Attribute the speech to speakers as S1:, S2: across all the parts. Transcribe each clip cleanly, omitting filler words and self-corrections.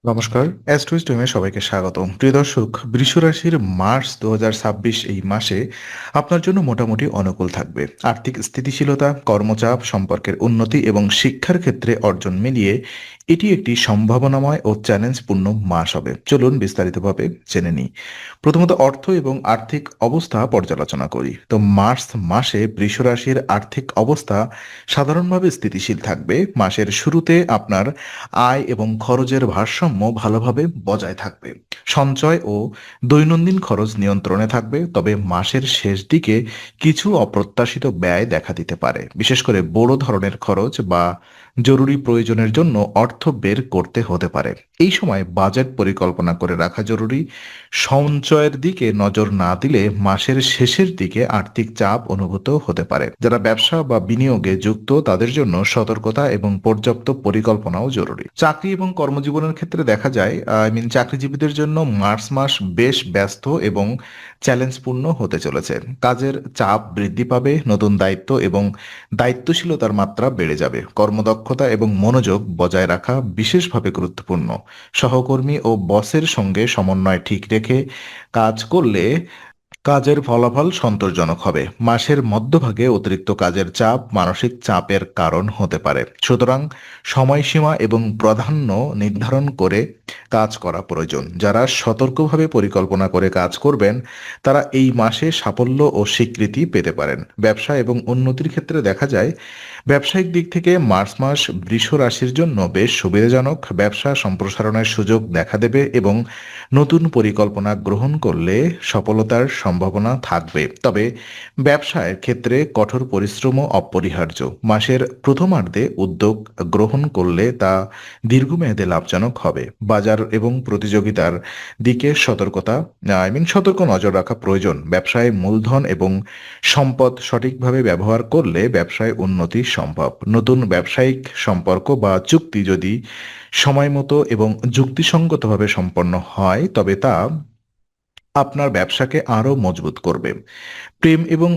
S1: নমস্কার, অ্যাস্ট্রোইস্টমে সবাইকে স্বাগতম। প্রিয় দর্শক, বৃষ রাশির মার্চ ২০২৬ এই মাসে আপনার জন্য মোটামুটি অনুকূল থাকবে। আর্থিক স্থিতিশীলতা, কর্মচাপ, সম্পর্কের উন্নতি এবং শিক্ষার ক্ষেত্রে অর্জন মিলিয়ে এটি একটি সম্ভাবনাময় ও চ্যালেঞ্জপূর্ণ মাস হবে। চলুন বিস্তারিতভাবে জেনে নিই। প্রথমত অর্থ এবং আর্থিক অবস্থা পর্যালোচনা করি। তো মার্চ মাসে বৃষ রাশির আর্থিক অবস্থা সাধারণভাবে স্থিতিশীল থাকবে। মাসের শুরুতে আপনার আয় এবং খরচের ভারসাম্য ভালোভাবে বজায় থাকবে। সঞ্চয় ও দৈনন্দিন খরচ নিয়ন্ত্রণে থাকবে, তবে মাসের শেষ দিকে কিছু অপ্রত্যাশিত ব্যয় দেখা দিতে পারে। বিশেষ করে বড় ধরনের খরচ বা জরুরি প্রয়োজনের জন্য অর্থ বের করতে হতে পারে। এই সময় বাজেট পরিকল্পনা করে রাখা জরুরি। সঞ্চয়ের দিকে নজর না দিলে মাসের শেষের দিকে আর্থিক চাপ অনুভূত হতে পারে। যারা ব্যবসা বা বিনিয়োগে যুক্ত তাদের জন্য সতর্কতা এবং পর্যাপ্ত পরিকল্পনাও জরুরি। চাকরি এবং কর্মজীবনের ক্ষেত্রে দেখা যায়, চাকরিজীবীদের জন্য মার্চ মাস বেশ ব্যস্ত এবং চ্যালেঞ্জপূর্ণ হতে চলেছে। কাজের চাপ বৃদ্ধি পাবে, নতুন দায়িত্ব এবং দায়িত্বশীলতার মাত্রা বেড়ে যাবে। কর্মদক্ষতা এবং মনোযোগ বজায় রাখা বিশেষভাবে গুরুত্বপূর্ণ। সহকর্মী ও বসের সঙ্গে সমন্বয় ঠিক রেখে কাজ করলে কাজের ফলাফল সন্তোষজনক হবে। মাসের মধ্যভাগে অতিরিক্ত কাজের চাপ মানসিক চাপের কারণ হতে পারে। সুতরাং সময়সীমা এবং প্রাধান্য নির্ধারণ করে কাজ করা প্রয়োজন। যারা সতর্কভাবে পরিকল্পনা করে কাজ করবেন তারা এই মাসে সাফল্য ও স্বীকৃতি পেতে পারেন। ব্যবসা এবং উন্নতির ক্ষেত্রে দেখা যায়, ব্যবসায়িক দিক থেকে মার্চ মাস বৃষ রাশির জন্য বেশ সুবিধাজনক। ব্যবসা সম্প্রসারণের সুযোগ দেখা দেবে এবং নতুন পরিকল্পনা গ্রহণ করলে সফলতার সম্ভাবনা থাকবে। তবে ব্যবসায়ের ক্ষেত্রে কঠোর পরিশ্রমও অপরিহার্য। মাসের প্রথমার্ধে উদ্যোগ গ্রহণ করলে তা দীর্ঘমেয়াদে লাভজনক হবে। বাজার এবং প্রতিযোগিতার দিকে সতর্ক নজর রাখা প্রয়োজন। ব্যবসায় মূলধন এবং সম্পদ সঠিকভাবে ব্যবহার করলে ব্যবসায় উন্নতি সম্ভব। নতুন ব্যবসায়িক সম্পর্ক বা চুক্তি যদি সময়মতো এবং যুক্তিসঙ্গতভাবে সম্পন্ন হয় তবে তা আপনার ব্যবসাকে আরো মজবুত করবে। প্রেম এবং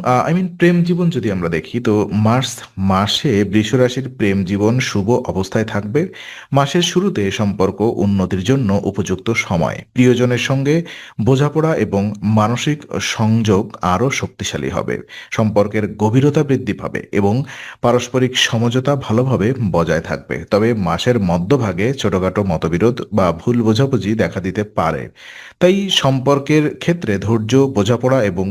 S1: প্রেম জীবন যদি আমরা দেখি, তো মার্চ মাসে বৃষ রাশির প্রেম জীবন শুভ অবস্থায় থাকবে। মাসের শুরুতে সম্পর্ক উন্নতির জন্য উপযুক্ত সময়। প্রিয়জনের সঙ্গে বোঝাপড়া এবং মানসিক সংযোগ আরও শক্তিশালী হবে। সম্পর্কের গভীরতা বৃদ্ধি পাবে এবং পারস্পরিক সমঝোতা ভালোভাবে বজায় থাকবে। তবে মাসের মধ্যভাগে ছোটখাটো মতবিরোধ বা ভুল বোঝাবুঝি দেখা দিতে পারে। তাই সম্পর্কের ক্ষেত্রে ধৈর্য, বোঝাপড়া এবং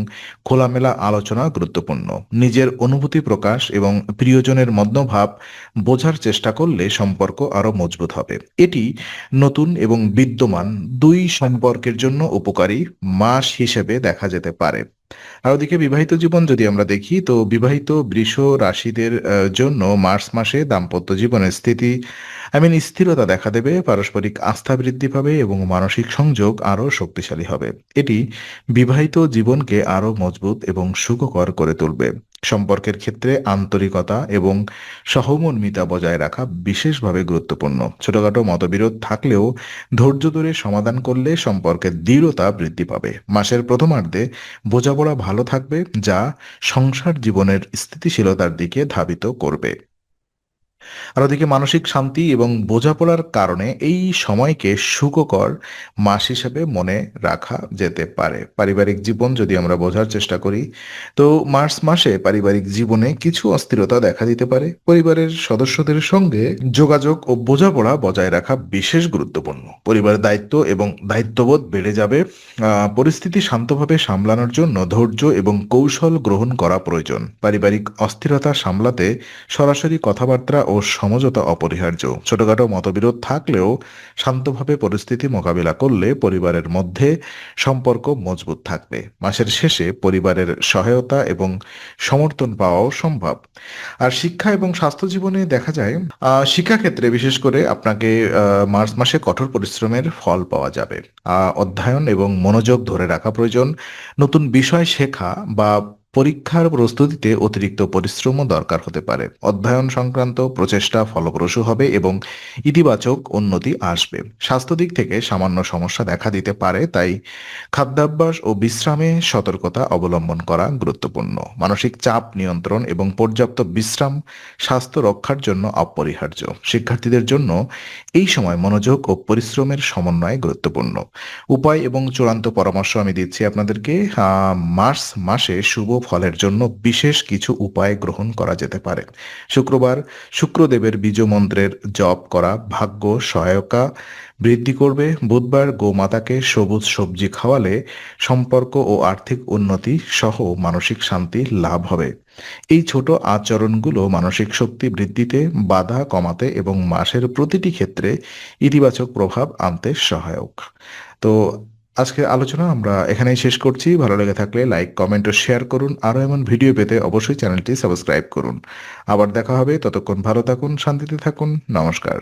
S1: খোলামেলা আলোচনা গুরুত্বপূর্ণ। নিজের অনুভূতি প্রকাশ এবং প্রিয়জনের মনোভাব বোঝার চেষ্টা করলে সম্পর্ক আরো মজবুত হবে। এটি নতুন এবং বিদ্যমান দুই সম্পর্কের জন্য উপকারী মাস হিসেবে দেখা যেতে পারে। আর ওদিকে বিবাহিত জীবন যদি আমরা দেখি, তো বিবাহিত বৃষ রাশিদের জন্য মার্চ মাসে দাম্পত্য জীবনের স্থিরতা দেখা দেবে। পারস্পরিক আস্থা বৃদ্ধি পাবে এবং মানসিক সংযোগ আরও শক্তিশালী হবে। এটি বিবাহিত জীবনকে আরও মজবুত এবং সুখকর করে তুলবে। সম্পর্কের ক্ষেত্রে আন্তরিকতা এবং সহমর্মিতা বজায় রাখা বিশেষভাবে গুরুত্বপূর্ণ। ছোটখাটো মতবিরোধ থাকলেও ধৈর্য ধরে সমাধান করলে সম্পর্কের দৃঢ়তা বৃদ্ধি পাবে। মাসের প্রথমার্ধে বোঝাপড়া ভালো থাকবে, যা সংসার জীবনের স্থিতিশীলতার দিকে ধাবিত করবে। আর ওদিকে মানসিক শান্তি এবং বোঝাপড়ার কারণে এই সময়কে সুখকর মাস হিসেবে মনে রাখা যেতে পারে। পারিবারিক জীবন যদি আমরা বোঝার চেষ্টা করি, তো মার্চ মাসে পারিবারিক জীবনে কিছু অস্থিরতা দেখা দিতে পারে। পরিবারের সদস্যদের সঙ্গে যোগাযোগ ও বোঝাপড়া বজায় রাখা বিশেষ গুরুত্বপূর্ণ। পরিবারের দায়িত্ব এবং দায়িত্ববোধ বেড়ে যাবে। পরিস্থিতি শান্তভাবে সামলানোর জন্য ধৈর্য এবং কৌশল গ্রহণ করা প্রয়োজন। পারিবারিক অস্থিরতা সামলাতে সরাসরি কথাবার্তা ও সমঝোতা অপরিহার্য। ছোটখাটো মতবিরোধ থাকলেও শান্তভাবে পরিস্থিতি মোকাবিলা করলে পরিবারের মধ্যে সম্পর্ক মজবুত থাকবে। মাসের শেষে পরিবারের সহায়তা এবং সমর্থন পাওয়াও সম্ভব। আর শিক্ষা এবং স্বাস্থ্য জীবনে দেখা যায়, শিক্ষাক্ষেত্রে বিশেষ করে আপনাকে মার্চ মাসে কঠোর পরিশ্রমের ফল পাওয়া যাবে। অধ্যয়ন এবং মনোযোগ ধরে রাখা প্রয়োজন। নতুন বিষয় শেখা বা পরীক্ষার প্রস্তুতিতে অতিরিক্ত পরিশ্রমও দরকার হতে পারে। অধ্যয়ন সংক্রান্ত প্রচেষ্টা ফলপ্রসূ হবে এবং ইতিবাচক উন্নতি আসবে। স্বাস্থ্য দিক থেকে সামান্য সমস্যা দেখা দিতে পারে, তাই খাদ্যাভ্যাস ও বিশ্রামে সতর্কতা অবলম্বন করা গুরুত্বপূর্ণ। মানসিক চাপ নিয়ন্ত্রণ এবং পর্যাপ্ত বিশ্রাম স্বাস্থ্য রক্ষার জন্য অপরিহার্য। শিক্ষার্থীদের জন্য এই সময় মনোযোগ ও পরিশ্রমের সমন্বয় গুরুত্বপূর্ণ। উপায় এবং চূড়ান্ত পরামর্শ আমি দিচ্ছি আপনাদেরকে। মার্চ মাসে শুভ ফলের জন্য বিশেষ কিছু উপায় গ্রহণ করা যেতে পারে। শুক্রবার শুক্রদেবের বীজমন্ত্রের জপ করা ভাগ্য সহায়তা বৃদ্ধি করবে। বুধবার গোমাতাকে সবুজ সবজি খাওয়ালে সম্পর্ক ও আর্থিক উন্নতি সহ মানসিক শান্তি লাভ হবে। এই ছোট আচরণগুলো মানসিক শক্তি বৃদ্ধিতে বাধা কমাতে এবং মাসের প্রতিটি ক্ষেত্রে ইতিবাচক প্রভাব আনতে সহায়ক। তো আজকের আলোচনা আমরা এখানেই শেষ করছি। ভালো লেগে থাকলে লাইক, কমেন্ট ও শেয়ার করুন। আরও এমন ভিডিও পেতে অবশ্যই চ্যানেলটি সাবস্ক্রাইব করুন। আবার দেখা হবে। ততক্ষণ ভালো থাকুন, শান্তিতে থাকুন। নমস্কার।